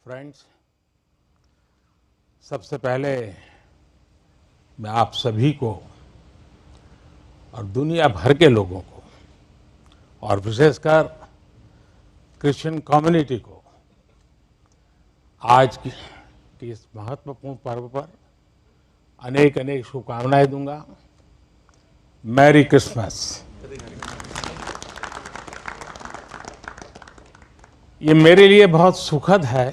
Friends, सबसे पहले मैं आप सभी को और दुनिया भर के लोगों को और विशेषकर क्रिश्चियन कम्युनिटी को आज की इस महत्वपूर्ण पर्व पर अनेक अनेक शुभकामनाएं दूंगा। Merry Christmas. ये मेरे लिए बहुत सुखद है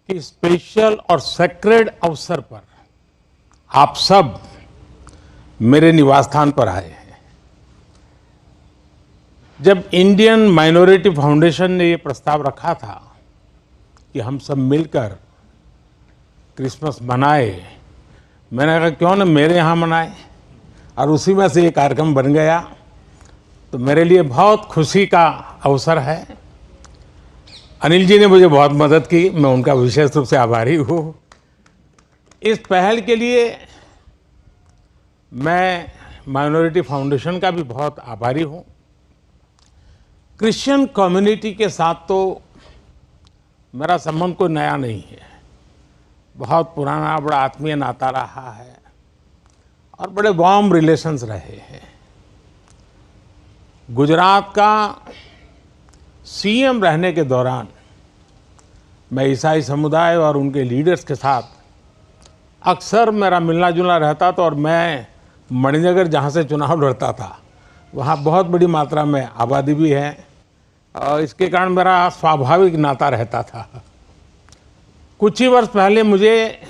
कि स्पेशल और सेक्रेड अवसर पर आप सब मेरे निवास स्थान पर आए हैं। जब इंडियन माइनॉरिटी फाउंडेशन ने ये प्रस्ताव रखा था कि हम सब मिलकर क्रिसमस मनाए, मैंने कहा क्यों न मेरे यहाँ मनाए, और उसी में से ये कार्यक्रम बन गया। तो मेरे लिए बहुत खुशी का अवसर है। अनिल जी ने मुझे बहुत मदद की, मैं उनका विशेष रूप से आभारी हूँ। इस पहल के लिए मैं माइनॉरिटी फाउंडेशन का भी बहुत आभारी हूँ। क्रिश्चियन कम्युनिटी के साथ तो मेरा संबंध कोई नया नहीं है, बहुत पुराना बड़ा आत्मीय नाता रहा है और बड़े वार्म रिलेशंस रहे हैं। गुजरात का सीएम रहने के दौरान मैं ईसाई समुदाय और उनके लीडर्स के साथ अक्सर मेरा मिलना जुलना रहता था, और मैं मणिनगर जहाँ से चुनाव लड़ता था वहाँ बहुत बड़ी मात्रा में आबादी भी है, और इसके कारण मेरा स्वाभाविक नाता रहता था। कुछ ही वर्ष पहले मुझे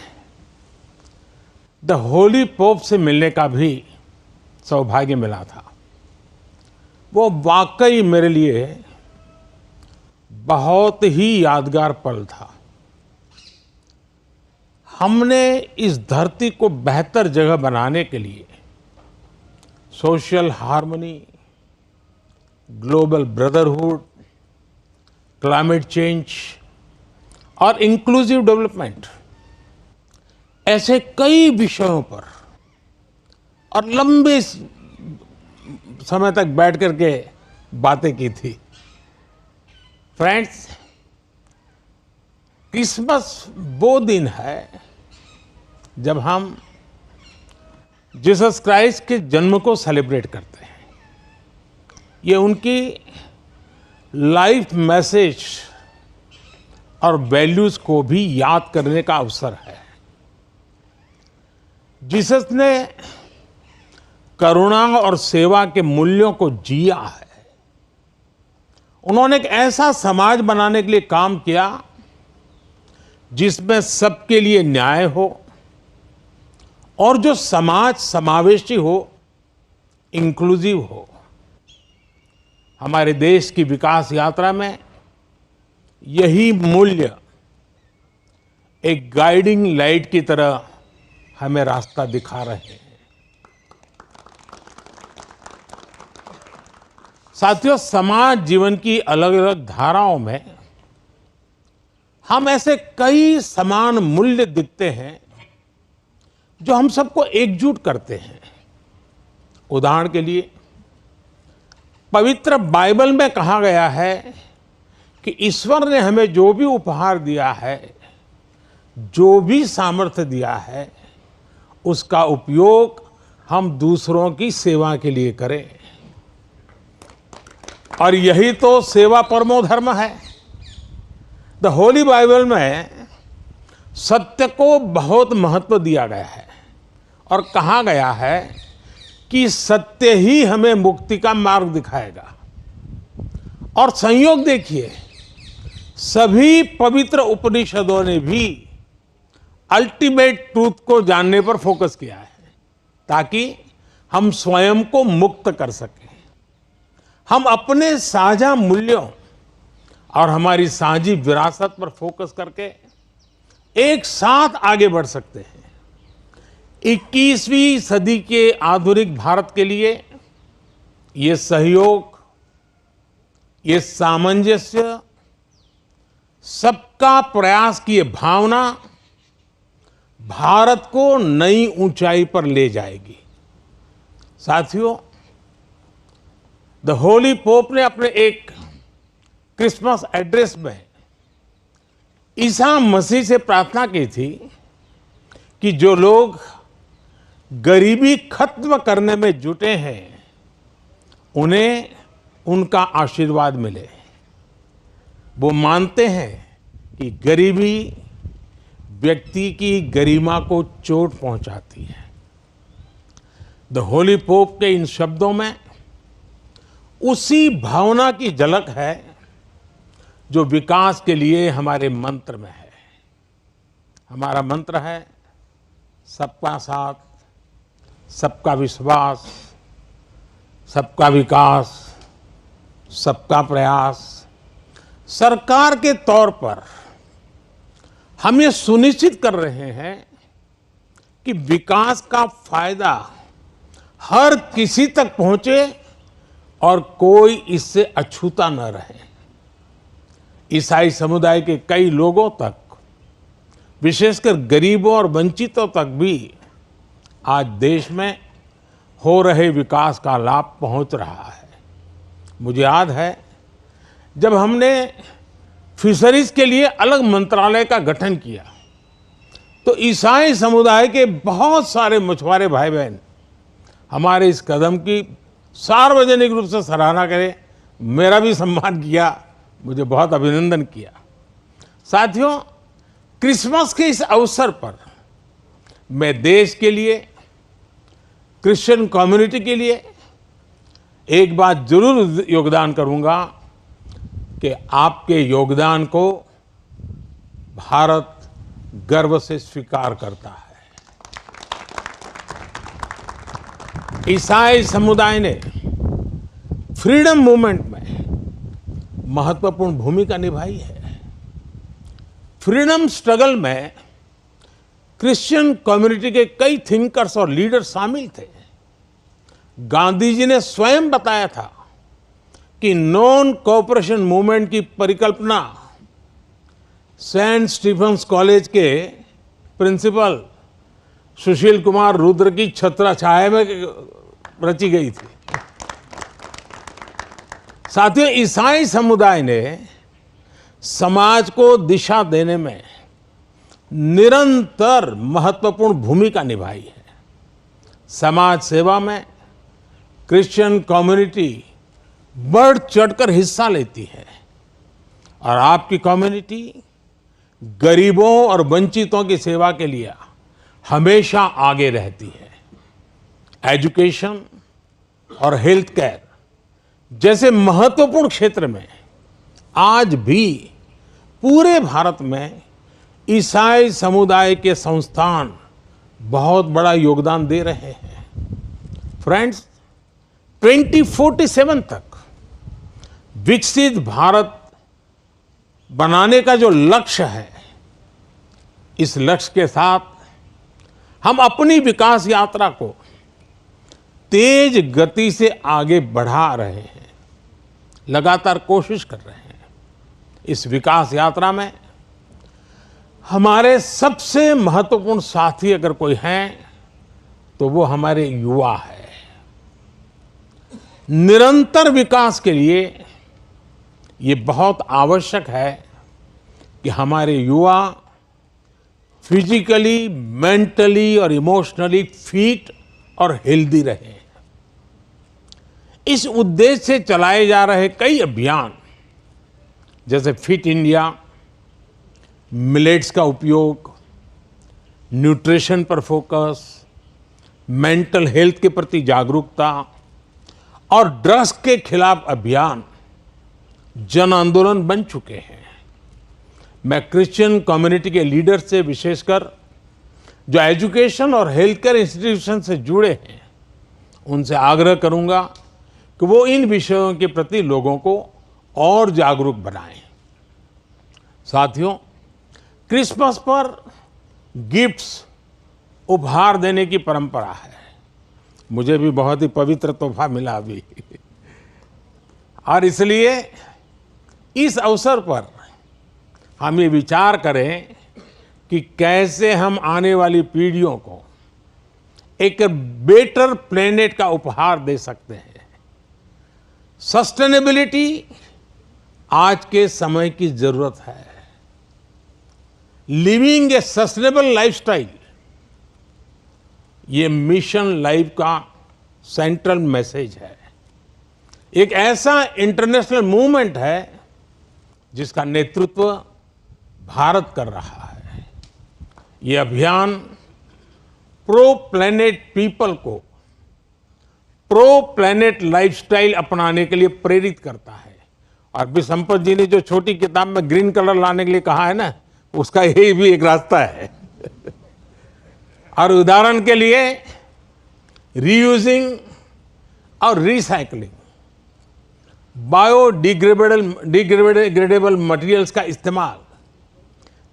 द होली पोप से मिलने का भी सौभाग्य मिला था। वो वाकई मेरे लिए बहुत ही यादगार पल था। हमने इस धरती को बेहतर जगह बनाने के लिए social harmony, global brotherhood, climate change और इंक्लूसिव डेवलपमेंट ऐसे कई विषयों पर और लंबे समय तक बैठ करके बातें की थी। फ्रेंड्स, क्रिसमस वो दिन है जब हम जीसस क्राइस्ट के जन्म को सेलिब्रेट करते हैं। ये उनकी लाइफ मैसेज और वैल्यूज को भी याद करने का अवसर है। जीसस ने करुणा और सेवा के मूल्यों को जिया है। उन्होंने एक ऐसा समाज बनाने के लिए काम किया जिसमें सबके लिए न्याय हो और जो समाज समावेशी हो, इंक्लूसिव हो। हमारे देश की विकास यात्रा में यही मूल्य एक गाइडिंग लाइट की तरह हमें रास्ता दिखा रहे हैं। साथियों, समाज जीवन की अलग अलग धाराओं में हम ऐसे कई समान मूल्य दिखते हैं जो हम सबको एकजुट करते हैं। उदाहरण के लिए, पवित्र बाइबल में कहा गया है कि ईश्वर ने हमें जो भी उपहार दिया है, जो भी सामर्थ्य दिया है, उसका उपयोग हम दूसरों की सेवा के लिए करें। और यही तो सेवा परमो धर्म है। द होली बाइबल में सत्य को बहुत महत्व दिया गया है और कहा गया है कि सत्य ही हमें मुक्ति का मार्ग दिखाएगा। और संयोग देखिए, सभी पवित्र उपनिषदों ने भी अल्टीमेट ट्रूथ को जानने पर फोकस किया है ताकि हम स्वयं को मुक्त कर सकें। हम अपने साझा मूल्यों और हमारी साझी विरासत पर फोकस करके एक साथ आगे बढ़ सकते हैं। 21वीं सदी के आधुनिक भारत के लिए ये सहयोग, ये सामंजस्य, सबका प्रयास की ये भावना भारत को नई ऊंचाई पर ले जाएगी। साथियों, द होली पोप ने अपने एक क्रिसमस एड्रेस में ईसा मसीह से प्रार्थना की थी कि जो लोग गरीबी खत्म करने में जुटे हैं उन्हें उनका आशीर्वाद मिले। वो मानते हैं कि गरीबी व्यक्ति की गरिमा को चोट पहुंचाती है। द होली पोप के इन शब्दों में उसी भावना की झलक है जो विकास के लिए हमारे मंत्र में है। हमारा मंत्र है सबका साथ, सबका विश्वास, सबका विकास, सबका प्रयास। सरकार के तौर पर हम ये सुनिश्चित कर रहे हैं कि विकास का फायदा हर किसी तक पहुंचे और कोई इससे अछूता न रहे। ईसाई समुदाय के कई लोगों तक, विशेषकर गरीबों और वंचितों तक भी आज देश में हो रहे विकास का लाभ पहुंच रहा है। मुझे याद है जब हमने फिशरीज के लिए अलग मंत्रालय का गठन किया तो ईसाई समुदाय के बहुत सारे मछुआरे भाई बहन हमारे इस कदम की सार्वजनिक रूप से सराहना करें, मेरा भी सम्मान किया, मुझे बहुत अभिनंदन किया। साथियों, क्रिसमस के इस अवसर पर मैं देश के लिए, क्रिश्चियन कम्युनिटी के लिए एक बात जरूर योगदान करूंगा कि आपके योगदान को भारत गर्व से स्वीकार करता है। ईसाई समुदाय ने फ्रीडम मूवमेंट में महत्वपूर्ण भूमिका निभाई है। फ्रीडम स्ट्रगल में क्रिश्चियन कम्युनिटी के कई थिंकर्स और लीडर्स शामिल थे। गांधी जी ने स्वयं बताया था कि नॉन कोऑपरेशन मूवमेंट की परिकल्पना सेंट स्टीफेंस कॉलेज के प्रिंसिपल सुशील कुमार रुद्र की छत्रछाया में रची गई थी। साथियों, ईसाई समुदाय ने समाज को दिशा देने में निरंतर महत्वपूर्ण भूमिका निभाई है। समाज सेवा में क्रिश्चियन कम्युनिटी बढ़ चढ़कर हिस्सा लेती है और आपकी कम्युनिटी गरीबों और वंचितों की सेवा के लिए हमेशा आगे रहती है। एजुकेशन और हेल्थ केयर जैसे महत्वपूर्ण क्षेत्र में आज भी पूरे भारत में ईसाई समुदाय के संस्थान बहुत बड़ा योगदान दे रहे हैं। फ्रेंड्स, 2047 तक विकसित भारत बनाने का जो लक्ष्य है, इस लक्ष्य के साथ हम अपनी विकास यात्रा को तेज गति से आगे बढ़ा रहे हैं, लगातार कोशिश कर रहे हैं। इस विकास यात्रा में हमारे सबसे महत्वपूर्ण साथी अगर कोई हैं तो वो हमारे युवा है। निरंतर विकास के लिए ये बहुत आवश्यक है कि हमारे युवा फिजिकली, मेंटली और इमोशनली फिट और हेल्दी रहें। इस उद्देश्य से चलाए जा रहे कई अभियान जैसे फिट इंडिया, मिलेट्स का उपयोग, न्यूट्रिशन पर फोकस, मेंटल हेल्थ के प्रति जागरूकता और ड्रग्स के खिलाफ अभियान जन आंदोलन बन चुके हैं। मैं क्रिश्चियन कम्युनिटी के लीडर से, विशेषकर जो एजुकेशन और हेल्थ केयर इंस्टीट्यूशन से जुड़े हैं, उनसे आग्रह करूंगा कि वो इन विषयों के प्रति लोगों को और जागरूक बनाएं। साथियों, क्रिसमस पर गिफ्ट्स उपहार देने की परंपरा है। मुझे भी बहुत ही पवित्र तोहफा मिला अभी और इसलिए इस अवसर पर हम ये विचार करें कि कैसे हम आने वाली पीढ़ियों को एक बेटर प्लेनेट का उपहार दे सकते हैं। सस्टेनेबिलिटी आज के समय की जरूरत है। लिविंग ए सस्टेनेबल लाइफस्टाइल, ये मिशन लाइफ का सेंट्रल मैसेज है। एक ऐसा इंटरनेशनल मूवमेंट है जिसका नेतृत्व भारत कर रहा है। ये अभियान प्रो प्लैनेट पीपल को प्रो प्लैनेट लाइफस्टाइल अपनाने के लिए प्रेरित करता है। और भी संपत जी ने जो छोटी किताब में ग्रीन कलर लाने के लिए कहा है ना, उसका यही भी एक रास्ता है। और उदाहरण के लिए रीयूजिंग और रिसाइकलिंग, बायोडिग्रेडेबल मटेरियल्स का इस्तेमाल,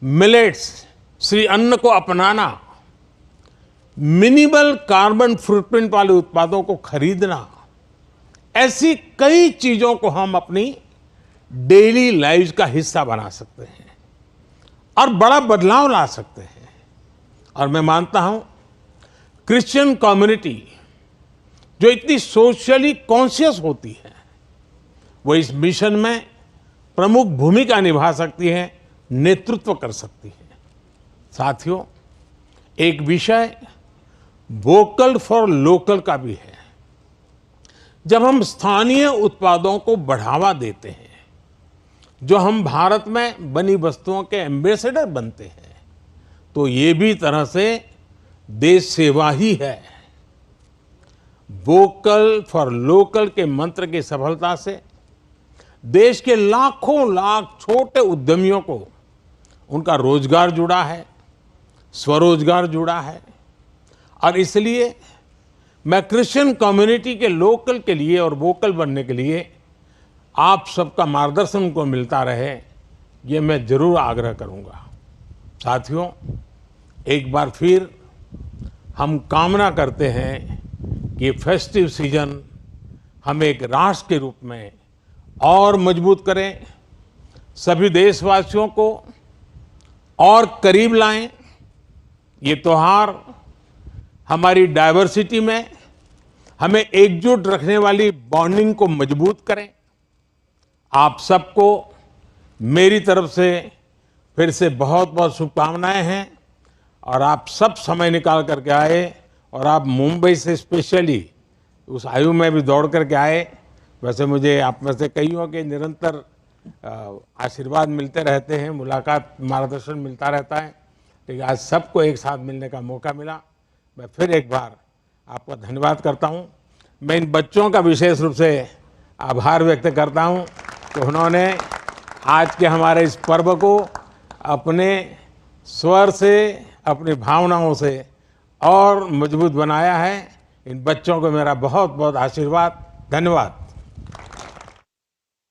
मिलेट्स श्री अन्न को अपनाना, मिनिमल कार्बन फुटप्रिंट वाले उत्पादों को खरीदना, ऐसी कई चीजों को हम अपनी डेली लाइफ का हिस्सा बना सकते हैं और बड़ा बदलाव ला सकते हैं। और मैं मानता हूं क्रिश्चियन कम्युनिटी जो इतनी सोशली कॉन्शियस होती है, वो इस मिशन में प्रमुख भूमिका निभा सकती है, नेतृत्व कर सकती है। साथियों, एक विषय वोकल फॉर लोकल का भी है। जब हम स्थानीय उत्पादों को बढ़ावा देते हैं, जो हम भारत में बनी वस्तुओं के एम्बेसडर बनते हैं, तो ये भी तरह से देश सेवा ही है। वोकल फॉर लोकल के मंत्र की सफलता से देश के लाखों लाख छोटे उद्यमियों को उनका रोजगार जुड़ा है, स्वरोजगार जुड़ा है। और इसलिए मैं क्रिश्चियन कम्युनिटी के लोकल के लिए और वोकल बनने के लिए आप सबका मार्गदर्शन को मिलता रहे, ये मैं जरूर आग्रह करूंगा। साथियों, एक बार फिर हम कामना करते हैं कि फेस्टिव सीजन हमें एक राष्ट्र के रूप में और मजबूत करें, सभी देशवासियों को और करीब लाएं। ये त्योहार हमारी डाइवर्सिटी में हमें एकजुट रखने वाली बॉन्डिंग को मजबूत करें। आप सबको मेरी तरफ से फिर से बहुत बहुत शुभकामनाएं हैं। और आप सब समय निकाल करके आए और आप मुंबई से स्पेशली उस आयु में भी दौड़ करके आए। वैसे मुझे आप में से कईयों के निरंतर आशीर्वाद मिलते रहते हैं, मुलाकात, मार्गदर्शन मिलता रहता है, लेकिन आज सबको एक साथ मिलने का मौका मिला। मैं फिर एक बार आपका धन्यवाद करता हूं। मैं इन बच्चों का विशेष रूप से आभार व्यक्त करता हूं कि उन्होंने आज के हमारे इस पर्व को अपने स्वर से, अपनी भावनाओं से और मजबूत बनाया है। इन बच्चों को मेरा बहुत बहुत आशीर्वाद, धन्यवाद।